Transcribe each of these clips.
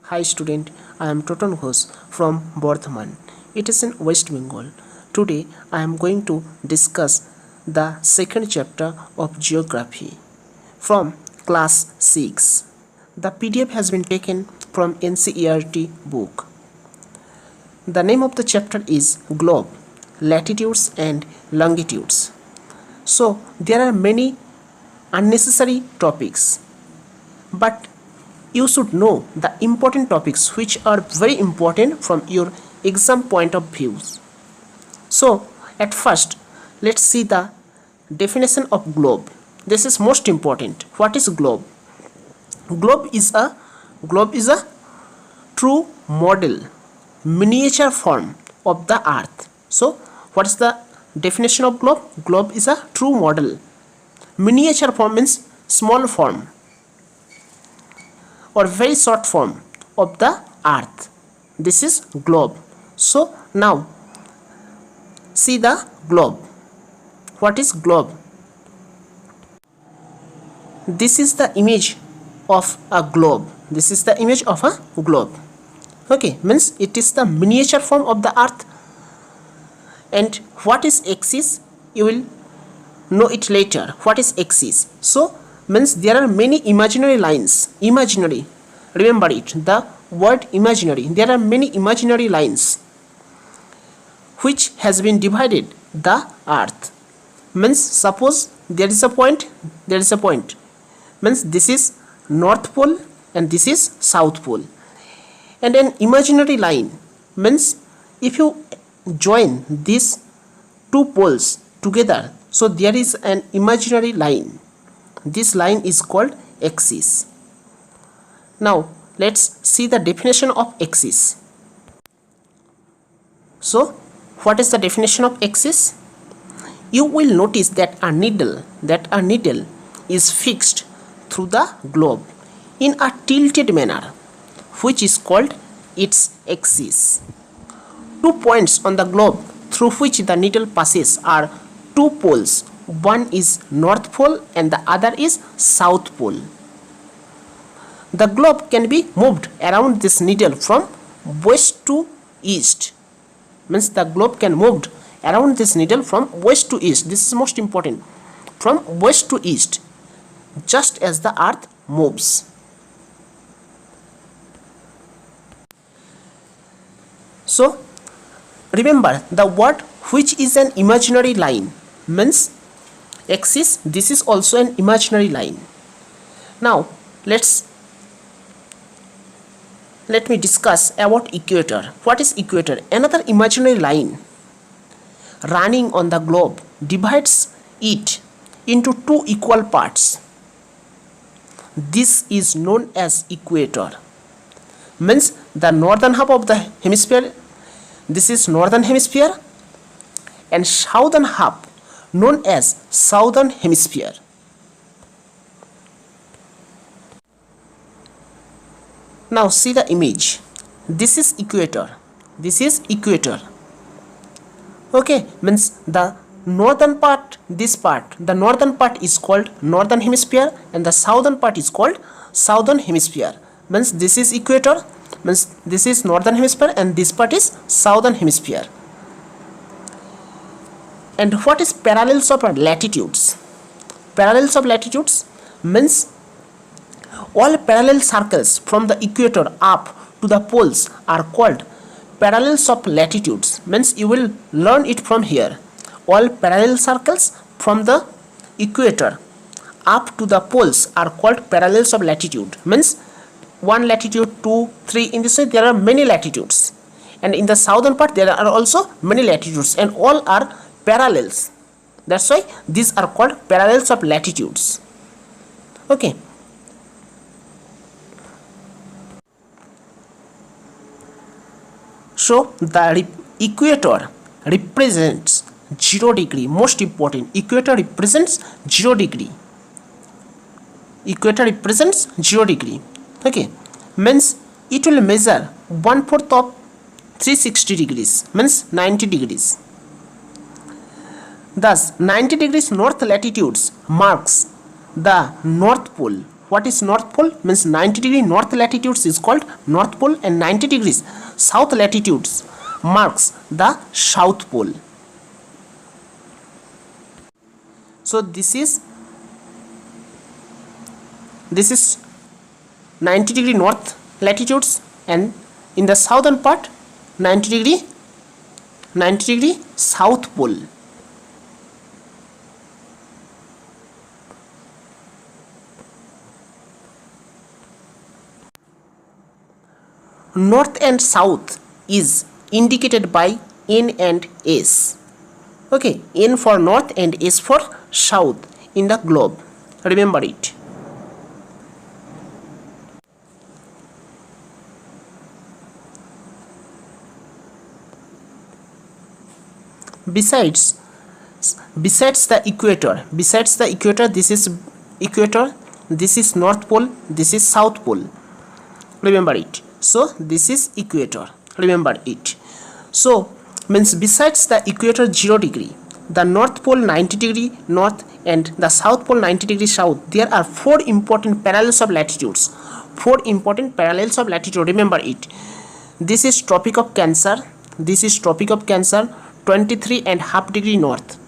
Hi student, I am Toton Ghosh from BARDHAMAN. It is in West Bengal. Today I am going to discuss the second chapter of Geography from class 6. The PDF has been taken from Ncert book. The name of the chapter is Globe, Latitudes and Longitudes. So there are many unnecessary topics, but you should know the important topics which are very important from your exam point of views. So at first, let's see the definition of globe. This is most important. What is globe? Globe is a true model, miniature form of the earth. So what is the definition of globe? Globe is a true model. Miniature form means small form or very short form of the earth. This is globe. So now see the globe. What is globe? This is the image of a globe. This is the image of a globe. Okay, means it is the miniature form of the earth. And what is axis? You will know it later. What is axis? So means there are many imaginary lines. Imaginary, remember it, the word imaginary. There are many imaginary lines which has been divided the earth. Means suppose there is a point, means this is north pole and this is south pole, and an imaginary line means if you join these two poles together, so there is an imaginary line. This line is called axis. Now let's see the definition of axis. So what is the definition of axis? You will notice that a needle is fixed through the globe in a tilted manner, which is called its axis. 2 points on the globe through which the needle passes are two poles. One is north pole and the other is south pole. The globe can be moved around this needle from west to east. Means the globe can moved around this needle from west to east. This is most important. From west to east, just as the earth moves. So remember the word which is an imaginary line means axis. This is also an imaginary line. Now let me discuss about equator. What is equator? Another imaginary line running on the globe divides it into two equal parts. This is known as equator. Means the northern half of the hemisphere, this is northern hemisphere, and southern half known as southern hemisphere. Now see the image. This is equator. This is equator. Okay, means the northern part, the northern part is called northern hemisphere and the southern part is called southern hemisphere. Means this is equator, means this is northern hemisphere and this part is southern hemisphere. And what is parallels of latitudes? Parallels of latitudes means all parallel circles from the equator up to the poles are called parallels of latitudes. Means you will learn it from here. All parallel circles from the equator up to the poles are called parallels of latitude. Means 1 latitude, 2, 3, in this way there are many latitudes, and in the southern part there are also many latitudes, and all are parallels. That's why these are called parallels of latitudes. Okay. So the equator represents 0 degree. Most important, equator represents 0 degree. Equator represents 0 degree. Okay, means it will measure 1/4 of 360 degrees, means 90 degrees. Thus 90 degrees north latitudes marks the north pole, What is North Pole? Means 90 degree north latitudes is called North Pole, and 90 degrees south latitudes marks the South Pole. So this is 90 degree north latitudes, and in the southern part 90 degree South Pole. North and south is indicated by N and S. Okay, N for north and S for south in the globe. Remember it. Besides the equator, this is equator, this is North Pole, this is South Pole. Remember it. So this is equator. Remember it. So means besides the equator 0 degree, the North Pole 90 degree north and the South Pole 90 degree south, there are 4 important parallels of latitudes. 4 important parallels of latitude. Remember it. This is Tropic of Cancer. This is Tropic of Cancer, 23.5 degree north,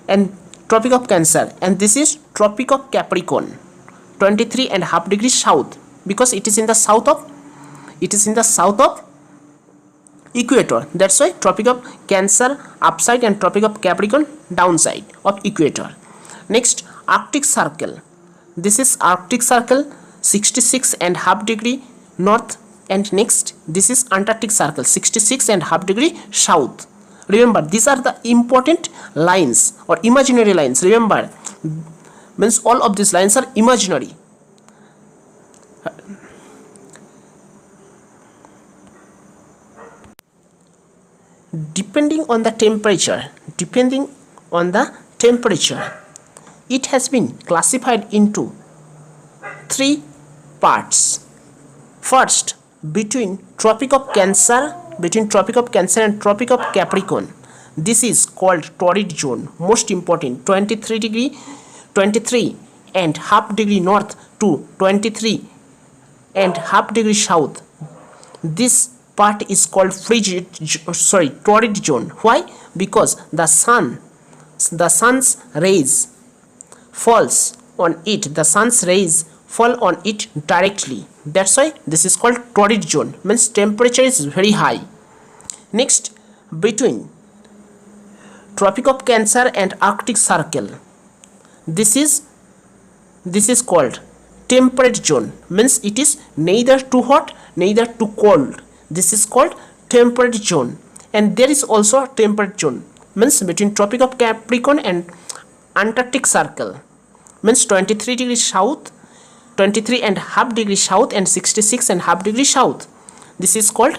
and Tropic of Cancer, and this is Tropic of Capricorn, 23.5 degrees south, because it is in the south of equator. That's why Tropic of Cancer upside and Tropic of Capricorn downside of equator. Next, Arctic Circle. This is Arctic Circle, 66.5 degree north, and next this is Antarctic Circle, 66.5 degree south. Remember, these are the important lines or imaginary lines. Remember, means all of these lines are imaginary. Depending on the temperature, it has been classified into 3 parts. First, between Tropic of Cancer and Tropic of Capricorn, this is called torrid zone. Most important, 23.5 degree north to 23.5 degree south. This part is called torrid zone. Why? Because the sun's rays falls on it. The sun's rays fall on it directly. That's why this is called torrid zone. Means temperature is very high. Next, between Tropic of Cancer and Arctic Circle, this is called temperate zone. Means it is neither too hot neither too cold. This is called temperate zone. And there is also a temperate zone, means between Tropic of Capricorn and Antarctic Circle, means 23 degrees south, 23.5 degrees south and 66.5 degrees south. This is called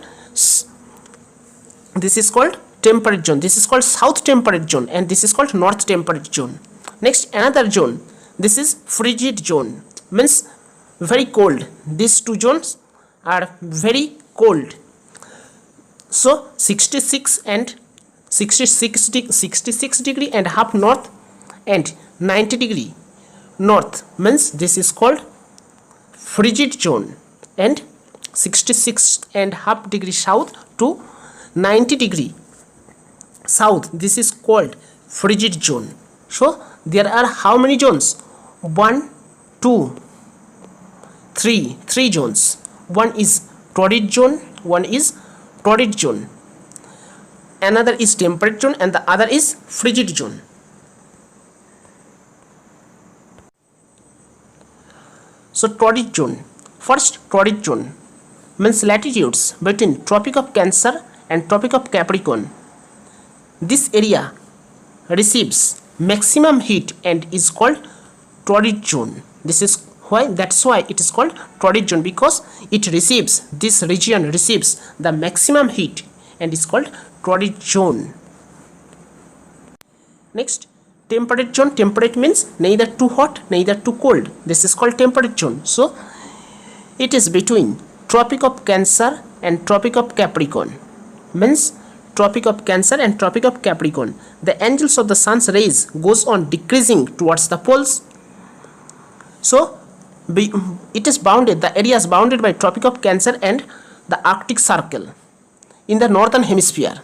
temperate zone. This is called south temperate zone, and this is called north temperate zone. Next, another zone. This is frigid zone, means very cold. These 2 zones are very cold. So 66 degree and half north and 90 degree north, means this is called frigid zone, and 66.5 degree south to 90 degree south, this is called frigid zone. So there are how many zones? 1, 2, 3 zones. One is torrid zone, one is torrid zone, another is temperate zone, and the other is frigid zone. So torrid zone. First, torrid zone means latitudes between Tropic of Cancer and Tropic of Capricorn. This area receives maximum heat and is called torrid zone. That's why it is called torrid zone, because this region receives the maximum heat and is called torrid zone. Next, temperate zone. Temperate means neither too hot neither too cold. This is called temperate zone. So it is between Tropic of Cancer and Tropic of Capricorn, means Tropic of Cancer and Tropic of Capricorn. The angles of the sun's rays goes on decreasing towards the poles. So it is bounded, the area is bounded by Tropic of Cancer and the Arctic Circle in the northern hemisphere.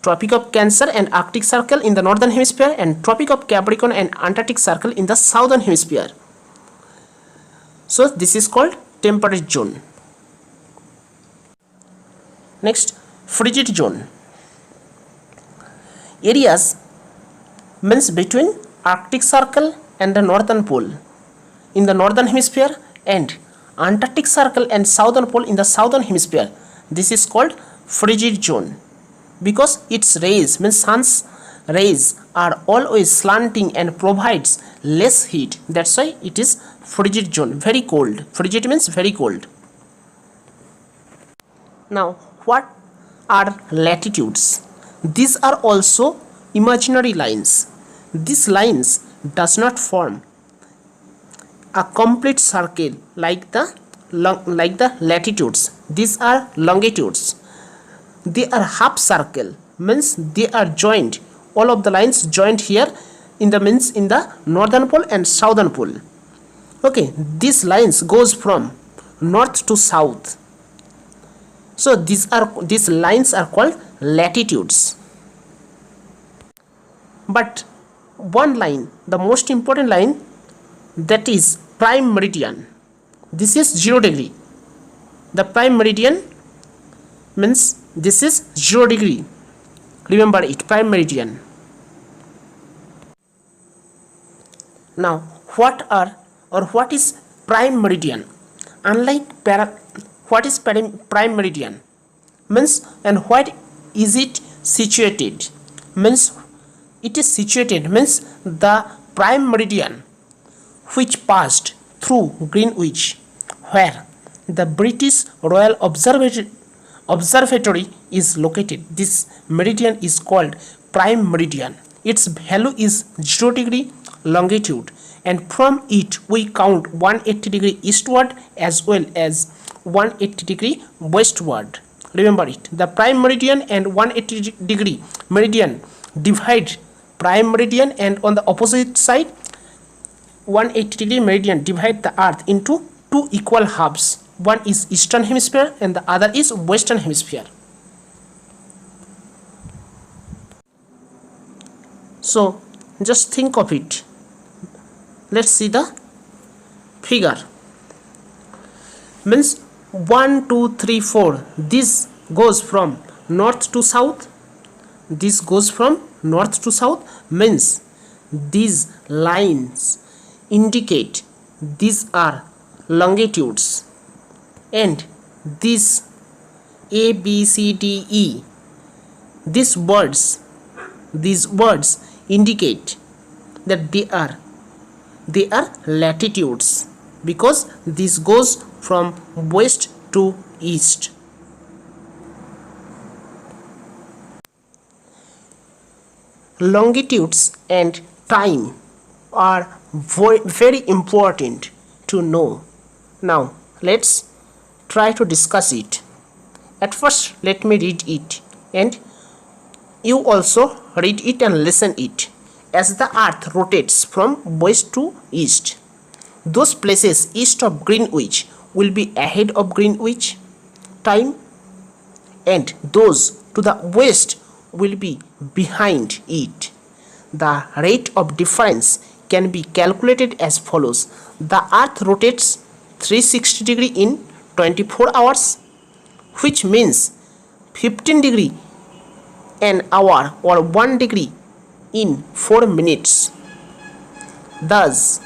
Tropic of Cancer and Arctic Circle in the northern hemisphere, and Tropic of Capricorn and Antarctic Circle in the southern hemisphere. So this is called temperate zone. Next, frigid zone. Areas means between Arctic Circle and the northern pole in the northern hemisphere and Antarctic Circle and southern pole in the southern hemisphere. This is called frigid zone because its rays, means sun's rays, are always slanting and provides less heat. That's why it is frigid zone, very cold. Frigid means very cold. Now, what are latitudes? These are also imaginary lines. These lines does not form a complete circle like the latitudes. These are longitudes. They are half circle, means they are joined. All of the lines joined here in the northern pole and southern pole. Okay, these lines goes from north to south. So these lines are called latitudes. But one line, the most important line, that is prime meridian. This is 0 degree. The prime meridian means this is 0 degree. Remember it, prime meridian. Now, what is prime meridian? Unlike what is prime meridian? Means, and what is it situated? Means it is situated, means the prime meridian which passed through Greenwich, where the British Royal Observatory is located. This meridian is called prime meridian. Its value is 0 degree longitude, and from it we count 180 degree eastward as well as 180 degree westward. Remember it, the prime meridian and 180 degree meridian divide prime meridian, and on the opposite side 180 degree meridian divide the earth into two equal halves. One is eastern hemisphere and the other is western hemisphere. So just think of it. Let's see the figure. Means 1 2 3 4, this goes from north to south. This goes from north to south, means these lines indicate these are longitudes, and this A B C D E, these words indicate that they are latitudes, because this goes from west to east. Longitudes and time are very important to know. Now let's try to discuss it. At first let me read it, and you also read it and listen it. As the earth rotates from west to east, those places east of Greenwich will be ahead of Greenwich time, and those to the west will be behind it. The rate of difference can be calculated as follows. The earth rotates 360 degree in 24 hours, which means 15 degree an hour or 1 degree in 4 minutes. Thus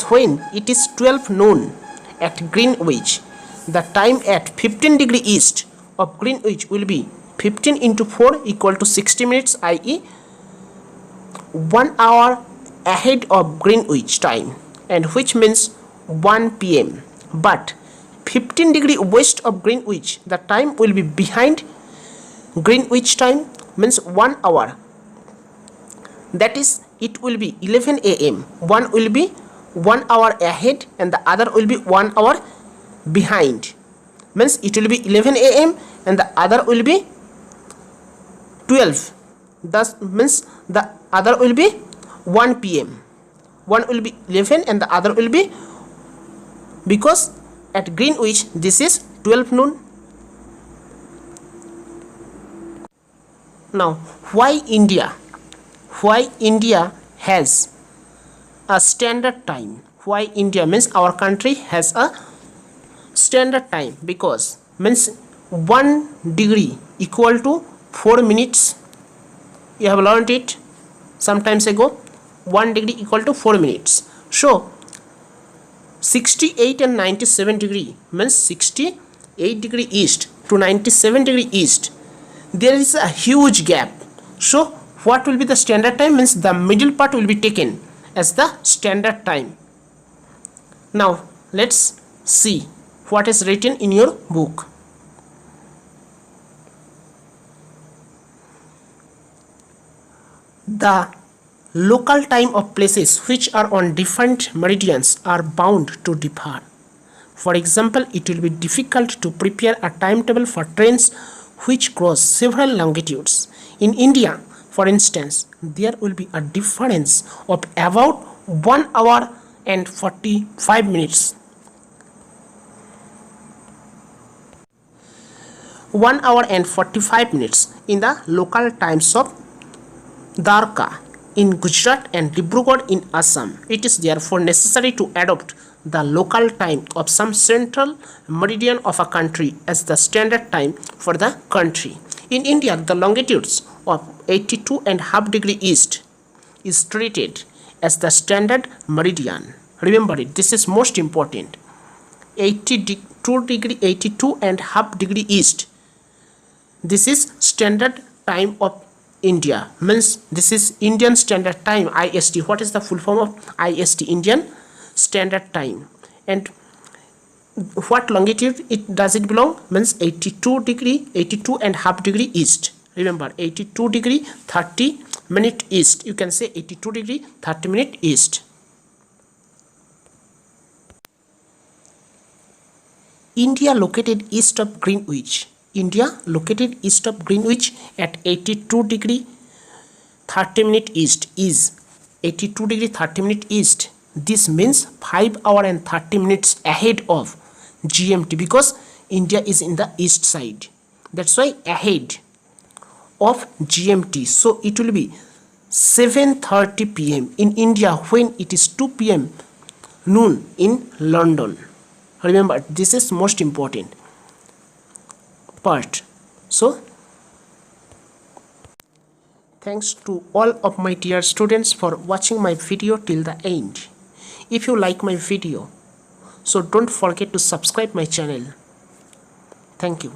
when it is 12 noon at Greenwich, the time at 15 degree east of Greenwich will be 15 into 4 equal to 60 minutes, i.e. 1 hour ahead of Greenwich time, and which means 1 p.m. But 15 degree west of Greenwich, the time will be behind Greenwich time, means 1 hour. That is, it will be 11 a.m. One will be 1 hour ahead and the other will be 1 hour behind. Means it will be 11 a.m. and the other will be 12. Thus means the other will be 1 p.m. one will be 11 and the other will be, because at Greenwich this is 12 noon. Now why India has a standard time? Why India means our country has a standard time? Because means 1 degree equal to 4 minutes. You have learned it sometimes ago. 1 degree equal to 4 minutes. So 68 and 97 degree means 68 degree east to 97 degree east. There is a huge gap. So what will be the standard time? Means the middle part will be taken as the standard time. Now let's see what is written in your book. The local time of places which are on different meridians are bound to differ. For example, it will be difficult to prepare a timetable for trains which cross several longitudes. In India, for instance, there will be a difference of about 1 hour and 45 minutes. 1 hour and 45 minutes in the local times of Dwarka in Gujarat and Dibrugarh in Assam. It is therefore necessary to adopt the local time of some central meridian of a country as the standard time for the country. In India, the longitudes of 82.5 degree east is treated as the standard meridian. Remember it, this is most important. 82.5 degree east. This is standard time of India, means this is Indian Standard Time, IST. What is the full form of IST? Indian Standard Time. And what longitude does it belong? Means 82.5 degree east. Remember 82 degree 30 minute east. You can say 82 degree 30 minute east. India located east of Greenwich. India located east of Greenwich at 82 degree 30 minute east is 82 degree 30 minute east. This means 5 hour and 30 minutes ahead of GMT, because India is in the east side. That's why ahead of GMT. So it will be 7:30 p.m. in India when it is 2 p.m. noon in London. Remember, this is most important part. So thanks to all of my dear students for watching my video till the end. If you like my video, so don't forget to subscribe my channel. Thank you.